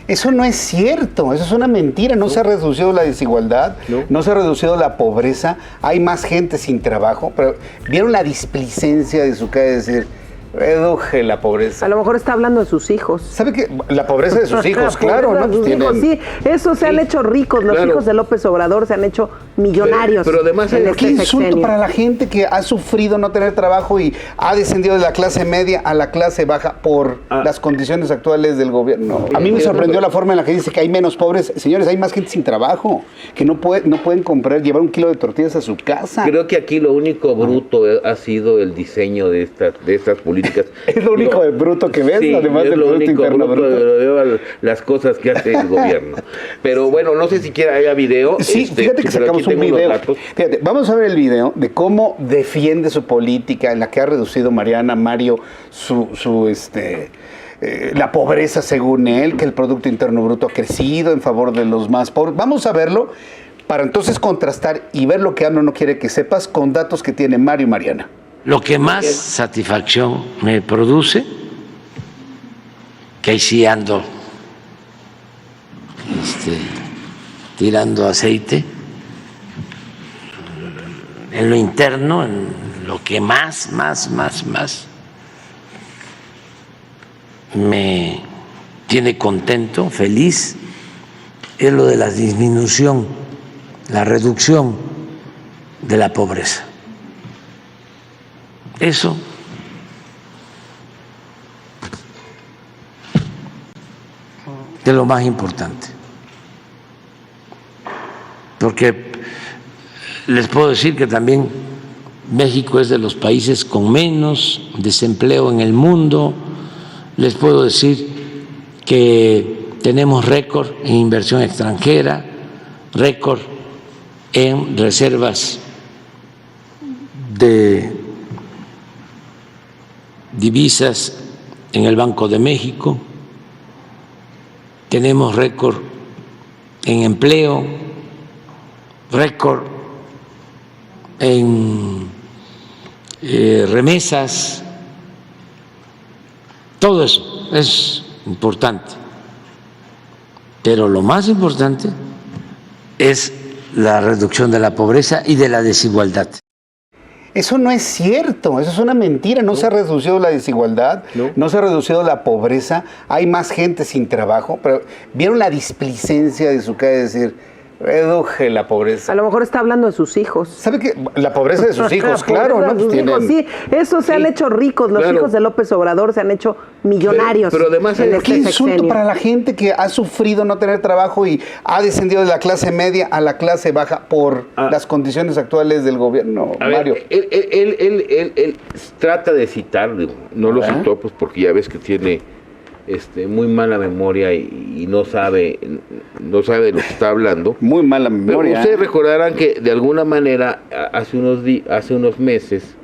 Eso no es cierto, eso es una mentira, no se ha reducido la desigualdad, no se ha reducido la pobreza, hay más gente sin trabajo, pero ¿vieron la displicencia de su cara de decir, reduje la pobreza? A lo mejor está hablando de sus hijos. ¿Sabe qué? La pobreza de sus hijos, claro, ¿no? Sus hijos, sí, esos se han hecho ricos, los hijos de López Obrador se han hecho millonarios. Pero además, qué insulto para la gente que ha sufrido no tener trabajo y ha descendido de la clase media a la clase baja por las condiciones actuales del gobierno. A mí me sorprendió la forma en la que dice que hay menos pobres. Señores, hay más gente sin trabajo, que no pueden comprar, llevar 1 kilo de tortillas a su casa. Creo que aquí lo único bruto ha sido el diseño de estas políticas. Es lo único de bruto que ves, sí, además del Producto Interno Bruto. Las cosas que hace el gobierno. Pero bueno, no sé si quiera haya video. Sí, fíjate que sacamos un video. Fíjate, vamos a ver el video de cómo defiende su política en la que ha reducido Mario la pobreza según él, que el Producto Interno Bruto ha crecido en favor de los más pobres. Vamos a verlo para entonces contrastar y ver lo que AMLO no quiere que sepas con datos que tiene Mario y Mariana. Lo que más satisfacción me produce, que ahí sí ando tirando aceite, en lo interno, en lo que más me tiene contento, feliz, es lo de la disminución, la reducción de la pobreza. Eso es lo más importante, porque les puedo decir que también México es de los países con menos desempleo en el mundo. Les puedo decir que tenemos récord en inversión extranjera, récord en reservas de divisas en el Banco de México, tenemos récord en empleo, récord en remesas, todo eso es importante, pero lo más importante es la reducción de la pobreza y de la desigualdad. Eso no es cierto, eso es una mentira, no se ha reducido la desigualdad, no se ha reducido la pobreza, hay más gente sin trabajo, pero ¿vieron la displicencia de su cara de decir, reduje la pobreza? A lo mejor está hablando de sus hijos. ¿Sabe qué? La pobreza de sus hijos, claro, ¿no? Sus hijos, sí, esos se han hecho ricos, los hijos de López Obrador se han hecho millonarios. Pero además, qué insulto para la gente que ha sufrido no tener trabajo y ha descendido de la clase media a la clase baja por las condiciones actuales del gobierno. Mario. Él trata de citar, no lo citó pues porque ya ves que tiene muy mala memoria y no sabe de lo que está hablando. Muy mala memoria. Pero ustedes recordarán que de alguna manera hace unos meses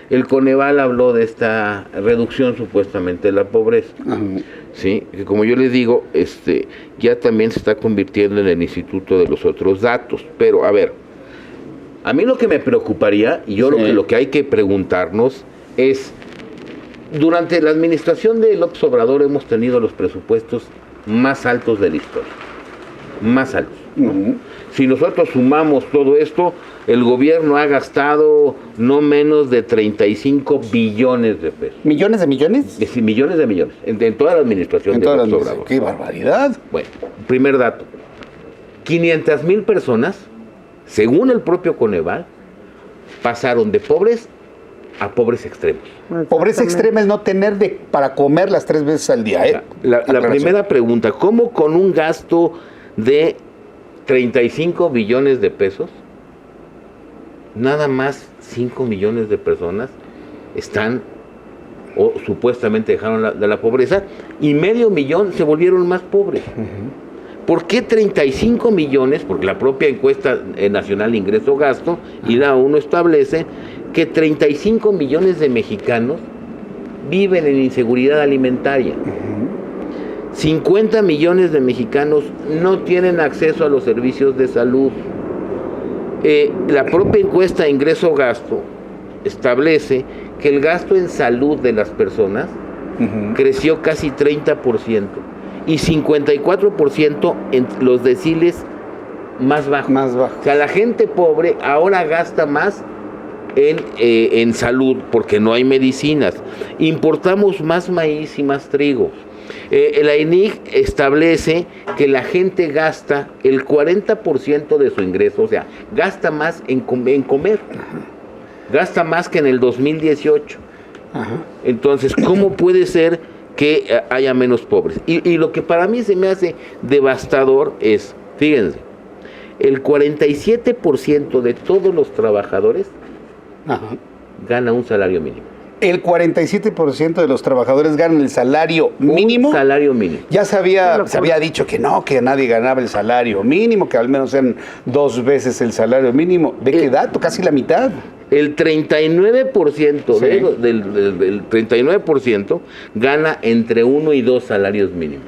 el Coneval habló de esta reducción supuestamente de la pobreza. Sí, que como yo les digo, ya también se está convirtiendo en el Instituto de los Otros Datos. Pero a ver, a mí lo que me preocuparía, y yo lo que hay que preguntarnos es, durante la administración de López Obrador hemos tenido los presupuestos más altos de la historia, más altos. Si nosotros sumamos todo esto, el gobierno ha gastado no menos de 35 billones de pesos. ¿Millones de millones? Sí, millones de millones, en toda la administración de López Obrador. ¡Qué barbaridad! Bueno, primer dato, 500,000 personas, según el propio Coneval, pasaron de pobres a pobres extremos. Pobreza extrema es no tener para comer las 3 veces al día. La primera pregunta, ¿cómo con un gasto de 35 billones de pesos, nada más 5 millones de personas están o supuestamente dejaron de la pobreza y 500,000 se volvieron más pobres? ¿Por qué 35 millones? Porque la propia encuesta nacional Ingreso-Gasto y la ONU establece que 35 millones de mexicanos viven en inseguridad alimentaria. 50 millones de mexicanos no tienen acceso a los servicios de salud. La propia encuesta Ingreso-Gasto establece que el gasto en salud de las personas creció casi 30%. y 54% en los deciles más bajos. Más bajo. O sea, la gente pobre ahora gasta más en salud porque no hay medicinas. Importamos más maíz y más trigo. La INIC establece que la gente gasta el 40% de su ingreso, o sea, gasta más en comer. Gasta más que en el 2018. Ajá. Entonces, ¿cómo puede ser que haya menos pobres? Y lo que para mí se me hace devastador es, fíjense, el 47% de todos los trabajadores Ajá. gana un salario mínimo. El 47% de los trabajadores ganan el salario mínimo. Un salario mínimo. Ya se había dicho que no, que nadie ganaba el salario mínimo, que al menos eran 2 veces el salario mínimo. ¿De qué dato? Casi la mitad. El 39% sí. del 39% gana entre 1 y 2 salarios mínimos.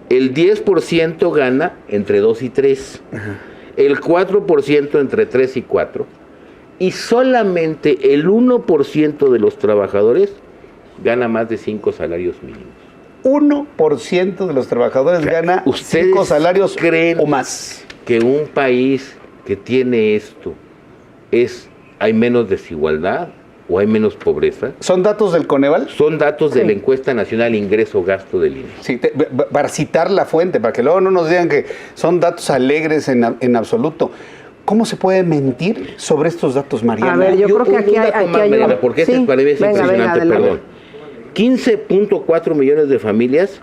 El 10% gana entre 2 y 3. Ajá. El 4% entre 3 y 4. Y solamente el 1% de los trabajadores gana más de 5 salarios mínimos. 1% de los trabajadores gana 5 salarios creen o más. Que un país que tiene esto hay menos desigualdad o hay menos pobreza. ¿Son datos del Coneval? Son datos de la encuesta nacional ingreso-gasto del INE. Sí, para citar la fuente, para que luego no nos digan que son datos alegres en absoluto. ¿Cómo se puede mentir sobre estos datos, Mariana? A ver, yo creo que aquí hay Mariana, porque sí, para mí es impresionante, perdón. 15.4 millones de familias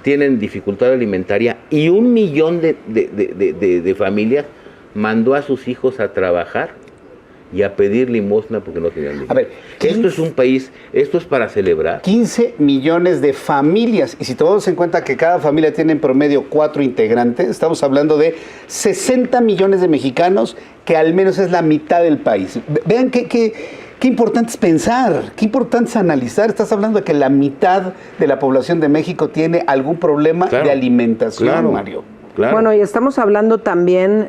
tienen dificultad alimentaria y 1 millón de familias mandó a sus hijos a trabajar y a pedir limosna porque no tenían dinero. A ver, esto es un país, esto es para celebrar. 15 millones de familias, y si tomamos en cuenta que cada familia tiene en promedio 4 integrantes, estamos hablando de 60 millones de mexicanos, que al menos es la mitad del país. Vean qué importante es pensar, qué importante es analizar. Estás hablando de que la mitad de la población de México tiene algún problema de alimentación, Mario. Claro. Bueno, y estamos hablando también,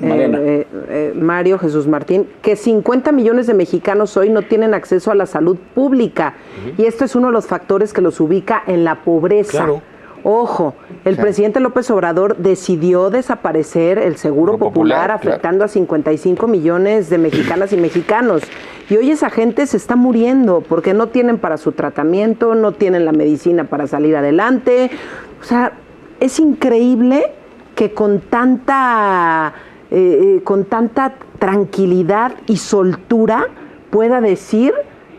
Mario, Jesús Martín, que 50 millones de mexicanos hoy no tienen acceso a la salud pública. Y esto es uno de los factores que los ubica en la pobreza. Claro. Ojo, el presidente López Obrador decidió desaparecer el Seguro Popular afectando a 55 millones de mexicanas y mexicanos. Y hoy esa gente se está muriendo porque no tienen para su tratamiento, no tienen la medicina para salir adelante. O sea, es increíble que con tanta tranquilidad y soltura pueda decir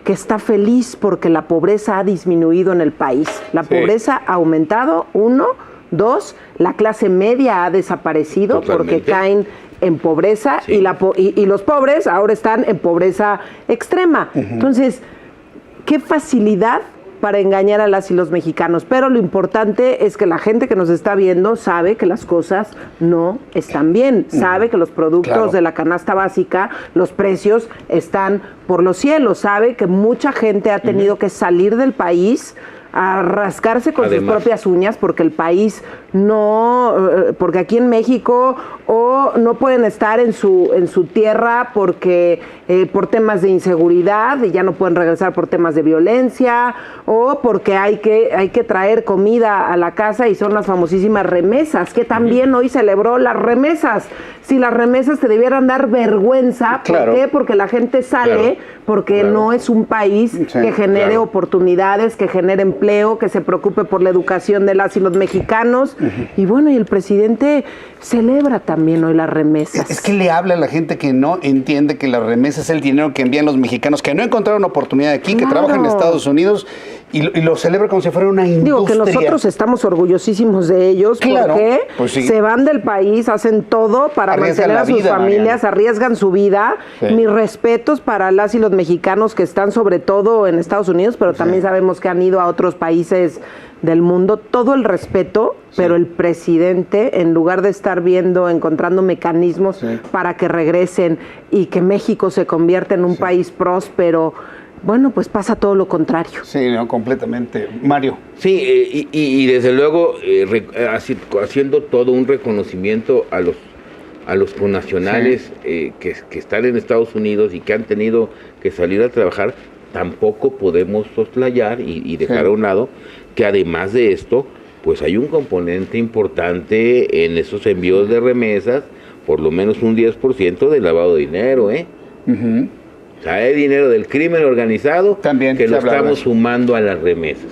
que está feliz porque la pobreza ha disminuido en el país. La pobreza ha aumentado, 1, 2, la clase media ha desaparecido porque caen en pobreza y los pobres ahora están en pobreza extrema. Entonces, qué facilidad para engañar a las y los mexicanos, pero lo importante es que la gente que nos está viendo sabe que las cosas no están bien, sabe que los productos de la canasta básica, los precios están por los cielos, sabe que mucha gente ha tenido que salir del país a rascarse con sus propias uñas porque el país porque aquí en México no pueden estar en su tierra porque por temas de inseguridad y ya no pueden regresar por temas de violencia o porque hay que traer comida a la casa y son las famosísimas remesas, que también hoy celebró las remesas. Si las remesas te debieran dar vergüenza, ¿por qué? Porque la gente sale, porque no es un país que genere oportunidades, que genere empleo, que se preocupe por la educación de las y los mexicanos. Y bueno, y el presidente celebra también hoy las remesas. Es que le habla a la gente que no entiende que las remesas es el dinero que envían los mexicanos, que no encontraron oportunidad aquí, que trabajan en Estados Unidos y lo celebra como si fuera una industria. Digo que nosotros estamos orgullosísimos de ellos porque se van del país, hacen todo para mantener a sus familias, arriesgan su vida. Mis respetos para las y los mexicanos que están sobre todo en Estados Unidos, pero también sabemos que han ido a otros países del mundo, todo el respeto, pero el presidente, en lugar de estar encontrando mecanismos para que regresen y que México se convierta en un país próspero, bueno, pues pasa todo lo contrario. Sí, no, completamente. Mario. Sí, y desde luego haciendo todo un reconocimiento a los connacionales que están en Estados Unidos y que han tenido que salir a trabajar, tampoco podemos soslayar y dejar a un lado que además de esto, pues hay un componente importante en esos envíos de remesas, por lo menos un 10% de lavado de dinero, ¿eh? O sea, hay dinero del crimen organizado también que lo estamos sumando a las remesas.